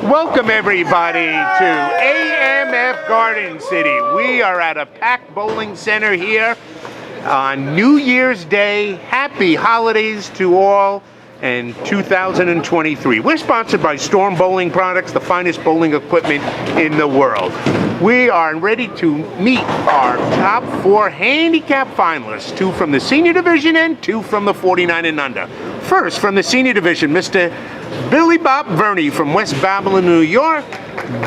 Welcome everybody to AMF Garden City. We are at a packed bowling center here on New Year's Day. Happy holidays to all and 2023. We're sponsored by Storm Bowling Products, the finest bowling equipment in the world. We are ready to meet our top 4 handicap finalists, 2 from the senior division and 2 from the 49 and under. First, from the senior division, Mr. Billy Bob Verney from West Babylon, New York.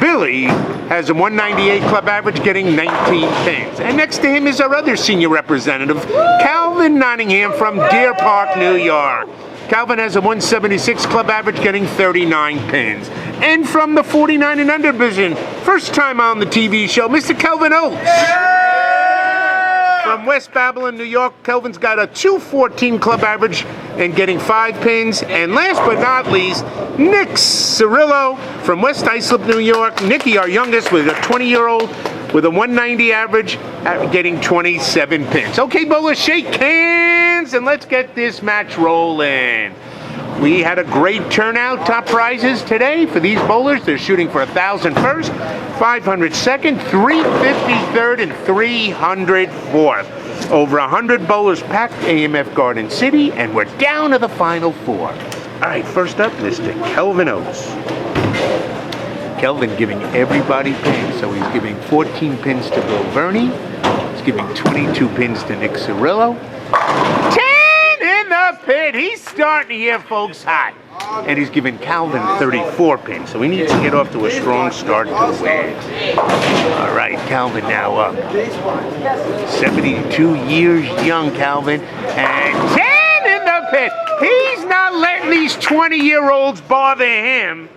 Billy has a 198 club average, getting 19 pins. And next to him is our other senior representative, Calvin Nottingham from Deer Park, New York. Calvin has a 176 club average, getting 39 pins. And from the 49 and under division, first time on the TV show, Mr. Kelvin Oates. From West Babylon, New York, Kelvin's got a 214 club average and getting 5 pins. And last but not least, Nick Cirillo from West Islip, New York. Nicky, our youngest, with a 20-year-old with a 190 average, getting 27 pins. Okay, bowlers, shake hands and let's get this match rolling. We had a great turnout, top prizes today for these bowlers. They're shooting for 1,000 first, 500 second, 350 third, and 300 fourth. Over 100 bowlers packed AMF Garden City, and we're down to the final 4. All right, first up, Mr. Kelvin Oates. Kelvin giving everybody pins, so he's giving 14 pins to Bill Verney. He's giving 22 pins to Nick Cirillo. 10 in the pit. He's starting here, folks, hot. And he's giving Calvin 34 pins, so he needs to get off to a strong start to win. All right, Calvin now up. 72 years young, Calvin. And 10 in the pit. He's not letting these 20-year-olds bother him.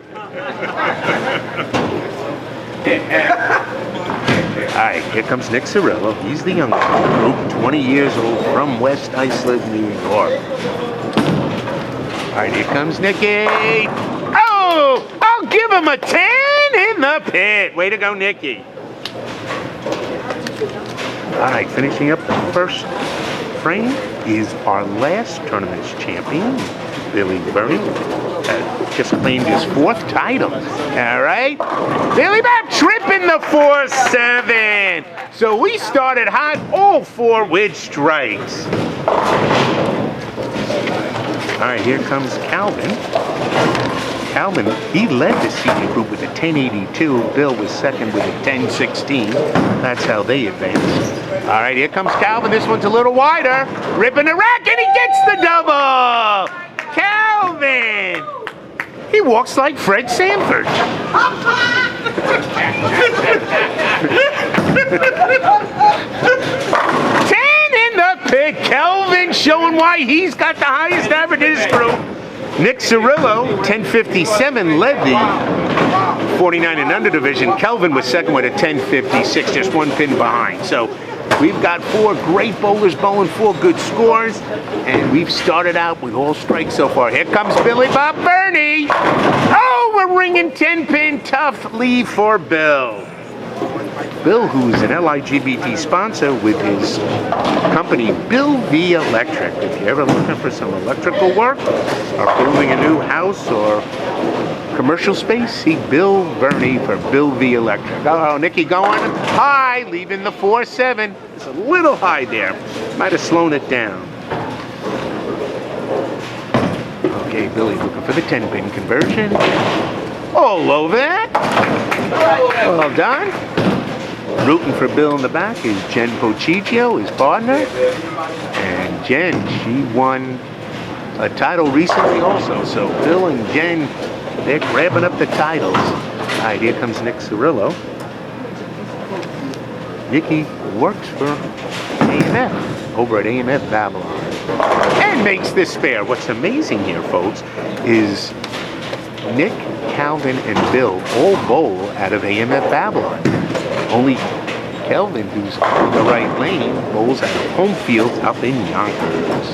Alright, here comes Nick Cirillo. He's the youngest of the group, 20 years old, from West Islip, New York. Alright, here comes Nicky. Oh! I'll give him a 10 in the pit. Way to go, Nicky. Alright, finishing up the first frame is our last tournament's champion, Billy Verney. Just claimed his 4th title. All right. Billy Bob tripping the 4-7. So we started hot, all 4 with strikes. All right, here comes Calvin. Calvin, he led the senior group with a 1082. Bill was second with a 1016. That's how they advanced. All right, here comes Calvin. This one's a little wider. Ripping the rack, and he gets the double. Calvin! He walks like Fred Sanford. 10 in the pit. Kelvin showing why he's got the highest average in his group. Nick Cirillo, 1057, led the 49 and under division. Kelvin was second with a 1056, just 1 pin behind. So we've got 4 great bowlers bowling, 4 good scores, and we've started out with all strikes so far. Here comes Billy Bob Verney. Oh, we're ringing 10-pin tough leave for Bill. Bill, who's an LIGBT sponsor with his company, Bill V Electric. If you're ever looking for some electrical work, or building a new house, or commercial space, see Bill Verney for Bill V Electric. Oh, Nicky going high, leaving the 4-7. It's a little high there. Might have slowed it down. Okay, Billy looking for the 10-pin conversion. All over that. Well done. Rooting for Bill in the back is Jen Pochicchio, his partner. And Jen, she won a title recently also. So Bill and Jen, they're grabbing up the titles. All right, here comes Nick Cirillo. Nicky works for AMF over at AMF Babylon and makes this spare. What's amazing here, folks, is Nick, Calvin, and Bill all bowl out of AMF Babylon. Only Kelvin, who's in the right lane, bowls out of home field up in Yonkers.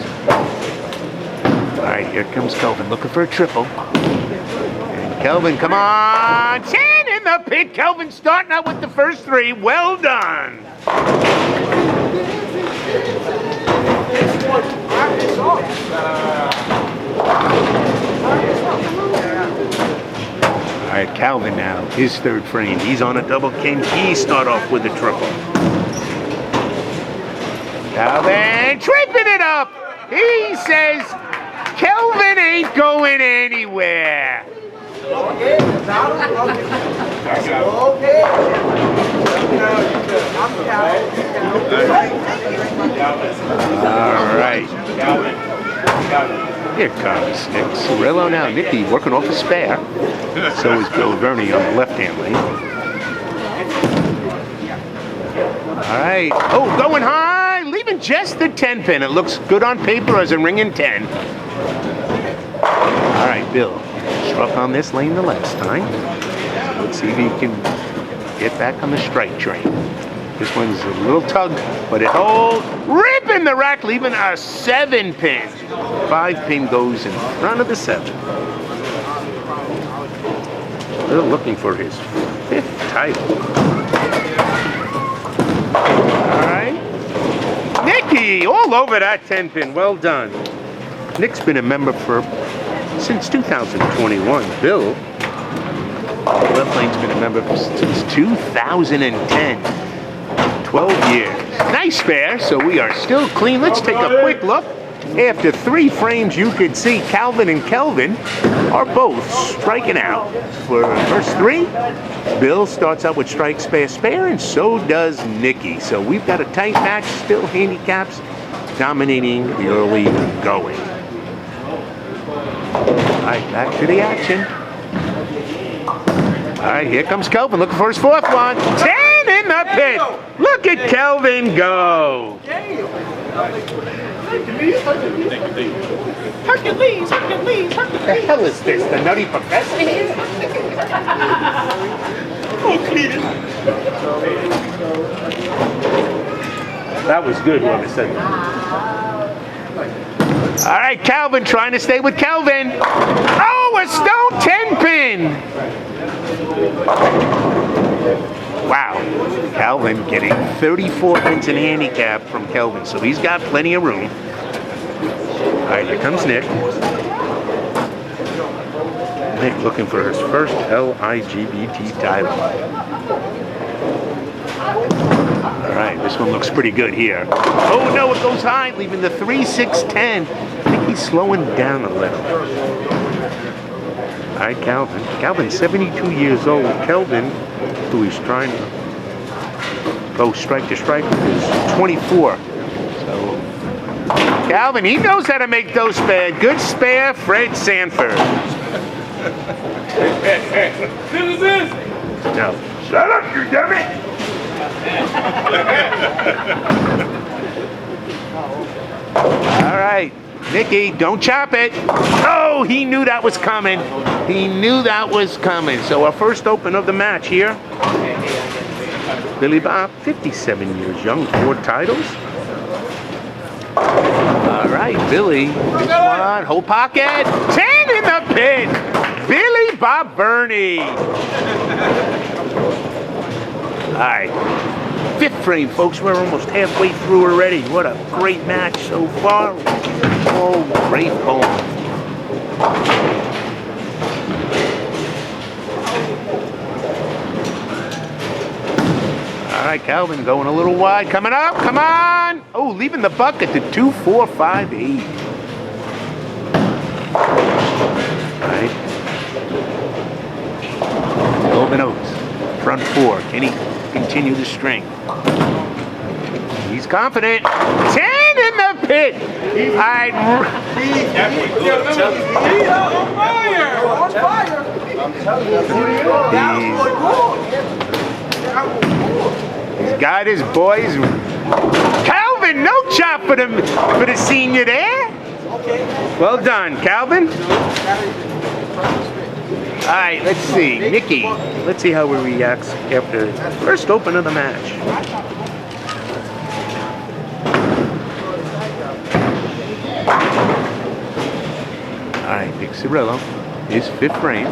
All right, here comes Kelvin looking for a triple. And Kelvin, come on! 10 in the pit! Kelvin starting out with the first 3. Well done! right, Calvin now, his third frame. He's on a double. Can he start off with a triple? Calvin tripping it up. He says Kelvin ain't going anywhere. Okay. All right. Here comes Nick Cirillo now. Nicky working off a spare. So is Bill Verney on the left-hand lane. All right. Oh, going high. Leaving just the 10 pin. It looks good on paper as a ringing 10. All right, Bill. Struck on this lane the last time. Let's see if he can get back on the strike train. This one's a little tug, but it holds. Ripping the rack, leaving a 7 pin. 5 pin goes in front of the 7. Still looking for his 5th title. All right. Nicky, all over that 10 pin. Well done. Nick's been a member since 2021. Bill, left lane's been a member since 2010. 12 years. Nice spare, so we are still clean. Let's take a quick look. After 3 frames, you could see Calvin and Kelvin are both striking out. For the first 3, Bill starts out with strike, spare, spare, and so does Nicky. So we've got a tight match, still handicaps dominating the early going. All right, back to the action. All right, here comes Kelvin looking for his 4th one. 10 in the pit. Look at Kelvin go. Hercules. What the hell is this? The Nutty Professor here? That was good, whoever said that. All right, Calvin trying to stay with Kelvin. Oh, a stone 10 pin. Wow, Calvin getting 34 pins in handicap from Kelvin, so he's got plenty of room. All right, here comes Nick. Nick looking for his first LIGBT title. All right, this one looks pretty good here. Oh no, it goes high, leaving the 3-6-10. I think he's slowing down a little. All right, Calvin. Calvin's 72 years old. Kelvin, who he's trying to go strike to strike with, is 24. So, Calvin, he knows how to make those spare. Good spare, Fred Sanford. This is this. No. Shut up, you dummy! All right. Nicky, don't chop it. Oh, he knew that was coming. He knew that was coming. So our first open of the match here. Billy Bob, 57 years young, 4 titles. All right, Billy. This one, whole pocket. 10 in the pit. Billy Bob Burney. All right. 5th frame, folks. We're almost halfway through already. What a great match so far. Oh, great poem. All right, Calvin going a little wide. Coming up, come on. Oh, leaving the bucket to 2-4-5-8. All right. Golden Oaks, front 4. Can he continue the string? He's confident. 10 in the pit. He's on fire. I'm telling you. He's got his boys. Calvin, no chop for the senior there. Well done, Calvin. All right, let's see. Nicky, let's see how he reacts after the first open of the match. All right, Nick Cirillo, his 5th frame.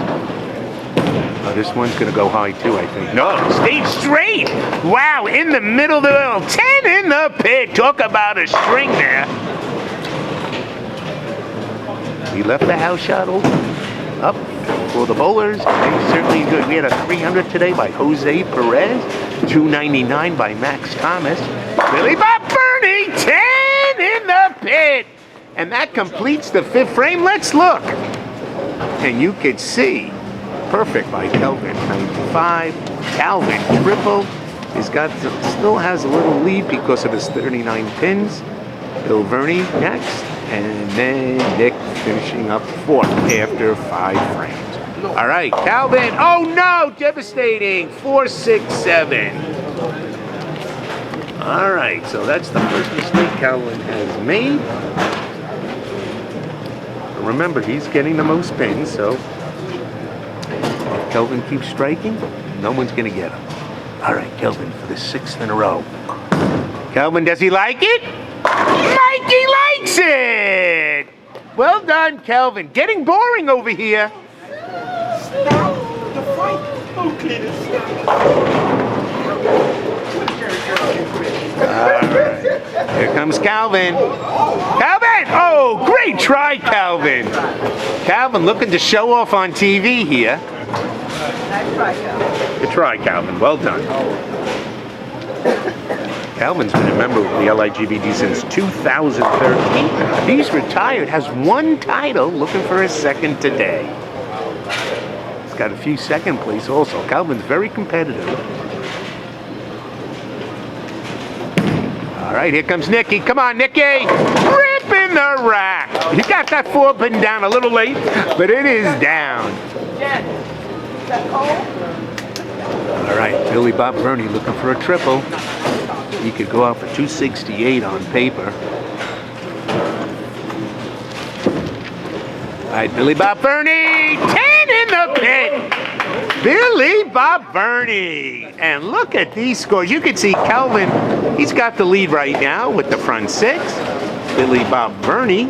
Oh, this one's going to go high too, I think. No, stayed straight. Wow, in the middle of the middle. 10 in the pit. Talk about a string there. He left the house shot open. Up. for the bowlers. They certainly enjoyed. We had a 300 today by Jose Perez, 299 by Max Thomas. Billy Bob Bernie, 10 in the pit. And that completes the 5th frame. Let's look. And you could see, perfect by Kelvin, 95. Calvin, triple. He's got, still has a little lead because of his 39 pins. Bill Verney next. And then Nick finishing up 4th after 5 frames. All right, Calvin. Oh no, devastating. 4, 6, 7. All right, so that's the first mistake Calvin has made. Remember, he's getting the most pins, so if Kelvin keeps striking, no one's going to get him. All right, Kelvin for the 6th in a row. Kelvin, does he like it? Mikey likes it! Well done, Kelvin. Getting boring over here. Stop the fight. Okay, All right. Here comes Calvin. Calvin! Oh, great try, Calvin. Calvin looking to show off on TV here. Nice try, Calvin. Good try, Calvin. Well done. Calvin's been a member of the LIGBD since 2013. He's retired, has 1 title, looking for his 2nd today. He's got a few 2nd place also. Calvin's very competitive. All right, here comes Nicky. Come on, Nicky. Ripping the rack. He got that 4 pin down a little late, but it is down. Jen, is that cold? All right, Billy Bob Verney looking for a triple. He could go out for 268 on paper. All right, Billy Bob Verney, 10 in the pit. Billy Bob Verney. And look at these scores. You can see Calvin, he's got the lead right now with the front 6. Billy Bob Verney,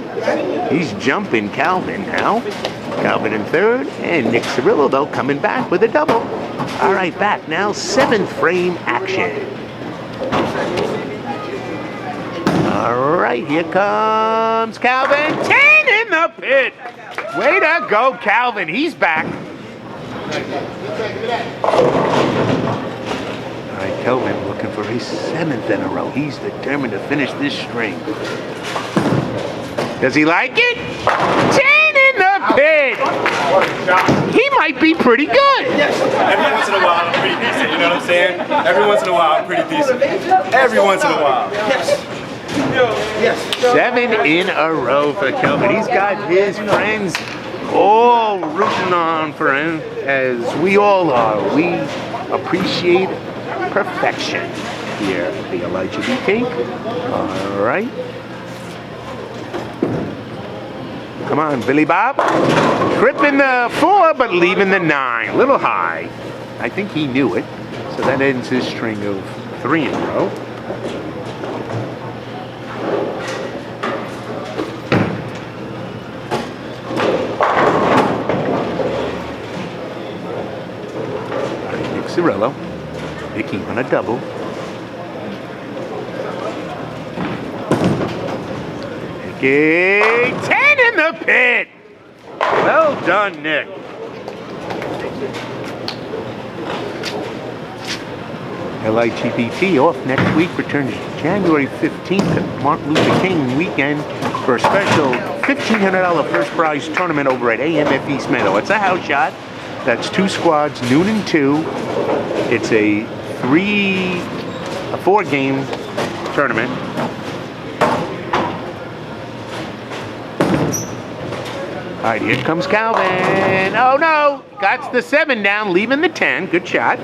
he's jumping Calvin now. Calvin in 3rd, and Nick Cirillo, though, coming back with a double. All right, back now, 7th frame action. All right, here comes Calvin. 10 in the pit. Way to go, Calvin. He's back. All right, Calvin looking for his 7th in a row. He's determined to finish this string. Does he like it? 10 in the pit. He might be pretty good. Every once in a while, I'm pretty decent. You know what I'm saying? Every once in a while, I'm pretty decent. Every once in a while. Yes. 7 in a row for Kelvin. He's got his friends all rooting on for him, as we all are. We appreciate perfection here at the LIGBT. All right. Come on, Billy Bob. Tripping the 4, but leaving the 9. A little high. I think he knew it. So that ends his string of 3 in a row. Cirillo, Nicky on a double. Nicky, 10 in the pit. Well done, Nick. LIGBT off next week, returns January 15th at Martin Luther King weekend for a special $1,500 first prize tournament over at AMF East Meadow. It's a house shot. That's 2 squads, noon and 2. It's a 4-game tournament. All right, here comes Calvin. Oh no, got the 7 down, leaving the 10. Good shot.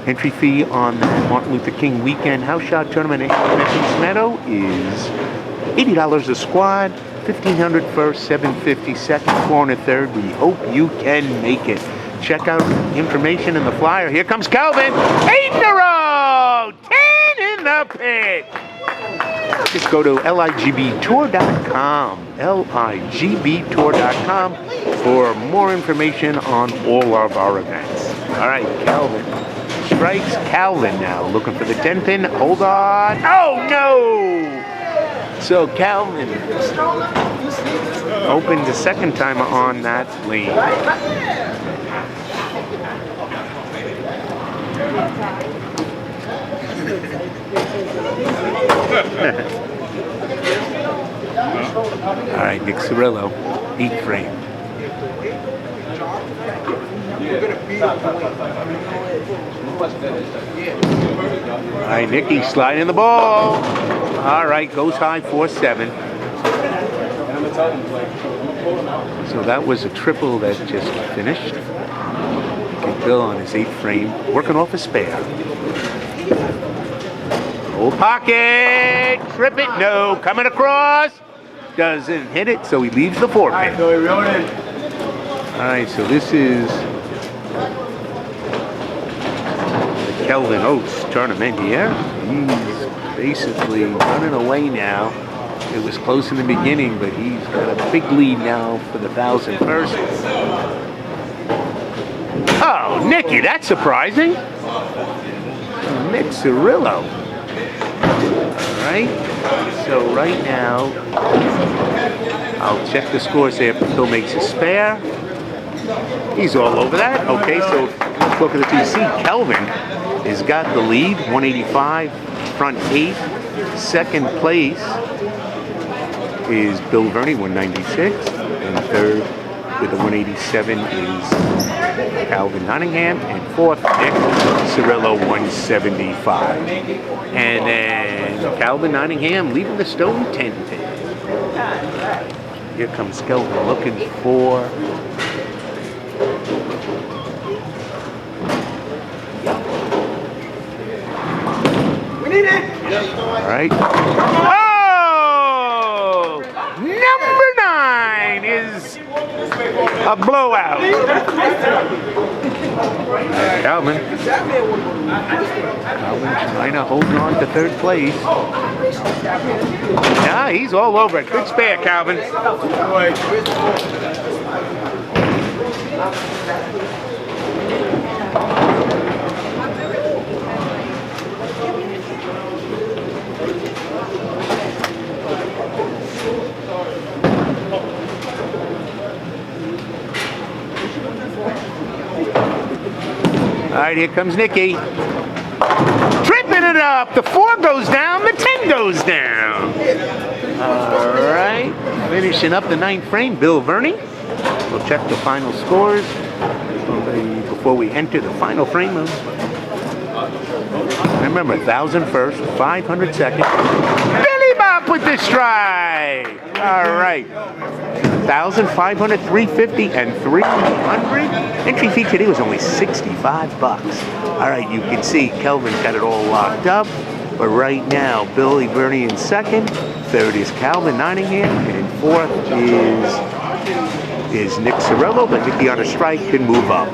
Entry fee on the Martin Luther King weekend house shot tournament at East Meadow is $80 a squad. $1,500 first, $750 second, $400 third. We hope you can make it. Check out information in the flyer. Here comes Calvin. 8 in a row. 10 in the pit. Just go to ligbtour.com. ligbtour.com for more information on all of our events. All right, Calvin strikes. Calvin now looking for the 10 pin. Hold on. Oh no! So Calvin opened the second time on that lane. All right, Nick Cirillo, 8 frame. All right, Nicky sliding the ball. All right, goes high, 4-7. So that was a triple that just finished. Okay, Bill on his 8 frame, working off a spare. Old pocket, trip it, no, coming across. Doesn't hit it, so he leaves the 4-pin. All right, so this is the Kelvin Oates tournament here. He's basically running away now. It was close in the beginning, but he's got a big lead now for the 1,000 first. Oh, Nicky, that's surprising. Nick Cirillo. All right, so right now, I'll check the scores after Phil makes a spare. He's all over that. Okay, so let's look at the PC. Kelvin has got the lead, 185, front 8. Second place is Bill Verney, 196. And third with the 187 is Calvin Nottingham. And fourth, Nick Cirillo, 175. And then Calvin Nottingham leaving the stone 10 pin. Here comes Kelvin looking for We need it. all right. Oh! Number 9 is a blowout. Calvin trying to hold on to third place. Yeah, he's all over it. Good spare, Calvin. All right, here comes Nicky. Tripping it up. The 4 goes down, the 10 goes down. All right, finishing up the 9th frame, Bill Verney. We'll check the final scores before we enter the final frame. Remember, 1,000 first, 500 second. Billy Bob with the strike. All right. 1,500, 350, and 300. Entry fee today was only $65. All right, you can see Kelvin's got it all locked up. But right now, Billy Verney in second. Third is Calvin Nottingham, and fourth is Nick Cirillo. But Nicky on a strike can move up.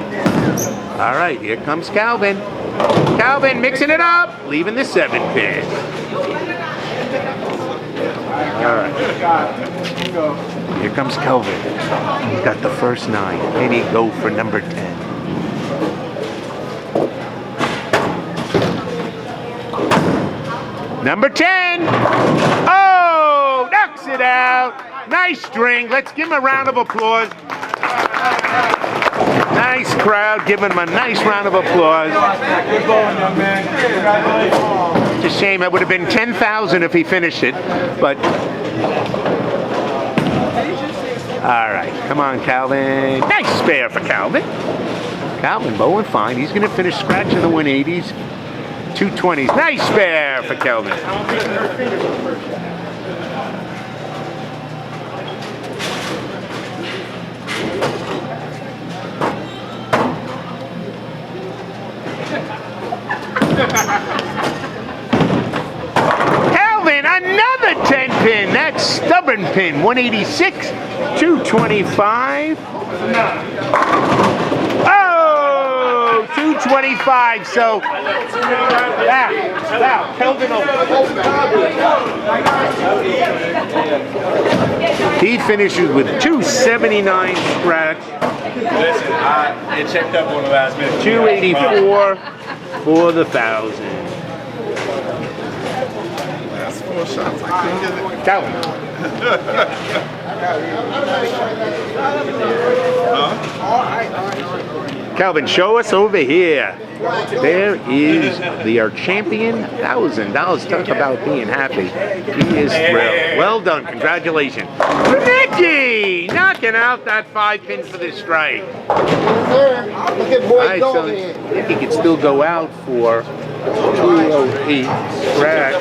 All right, here comes Calvin. Calvin mixing it up, leaving the 7 pin. All right. Here comes Kelvin. He's got the first 9. And he go for number 10. Number 10. Oh, knocks it out. Nice string. Let's give him a round of applause. Nice crowd. Give him a nice round of applause. Good going, young man. Congratulations. It's a shame. It would have been 10,000 if he finished it, but. All right, come on, Calvin. Nice spare for Calvin. Calvin bowling fine. He's going to finish scratching the 180s, 220s. Nice spare for Calvin. Calvin, another 10 pin. That's stubborn pin. 186, 225. Oh, 225. So, wow, Kelvin he finishes with 279 scratch. Listen, it checked up on the last minute. 284 for the 1,000. That's 4 shots. I couldn't get it. Calvin. Calvin, show us over here. There is our champion, $1,000. Talk about being happy. He is thrilled. Well done. Congratulations. Nicky! Knocking out that 5 pins for this strike. All right, so Nicky can still go out for 208 scratch,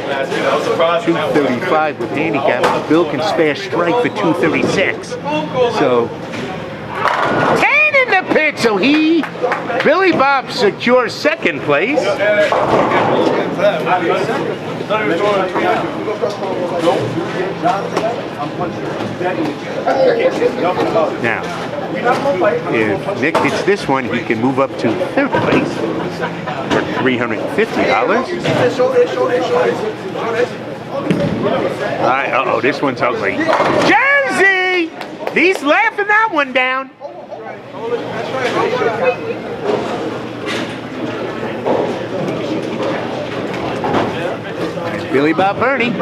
235 with handicap. Bill can spare strike for 236. So 10 in the pitch, so Billy Bob secures second place. Now, if Nick hits this one, he can move up to third place for $350. All right, uh-oh, this one's ugly. Jersey! He's laughing that one down. Billy Bob Bernie.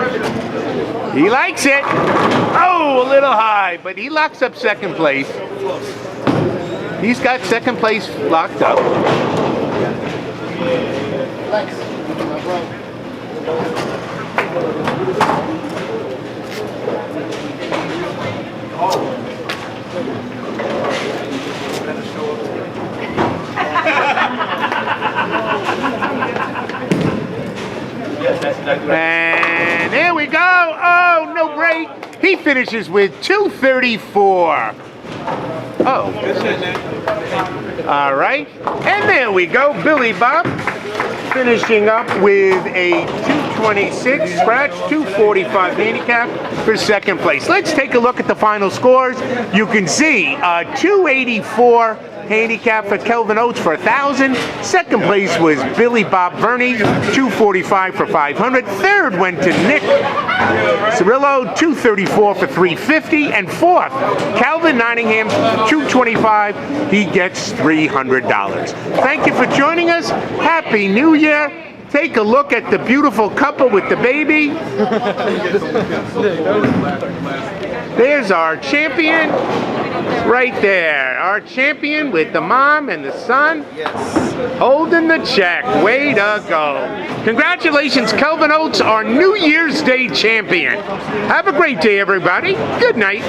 He likes it. Oh, a little high, but he locks up second place. He's got second place locked up. And there we go. Oh, no break. He finishes with 234. Oh. All right. And there we go. Billy Bob finishing up with a 226 scratch, 245 handicap for second place. Let's take a look at the final scores. You can see 284 handicap for Kelvin Oates for 1,000. Second place was Billy Bob Verney, 245 for 500. Third went to Nick Cirillo, 234 for 350. And fourth, Calvin Nottingham, 225. He gets $300. Thank you for joining us. Happy New Year. Take a look at the beautiful couple with the baby. There's our champion. Right there, our champion with the mom and the son holding the check. Way to go. Congratulations, Kelvin Oates, our New Year's Day champion. Have a great day, everybody. Good night.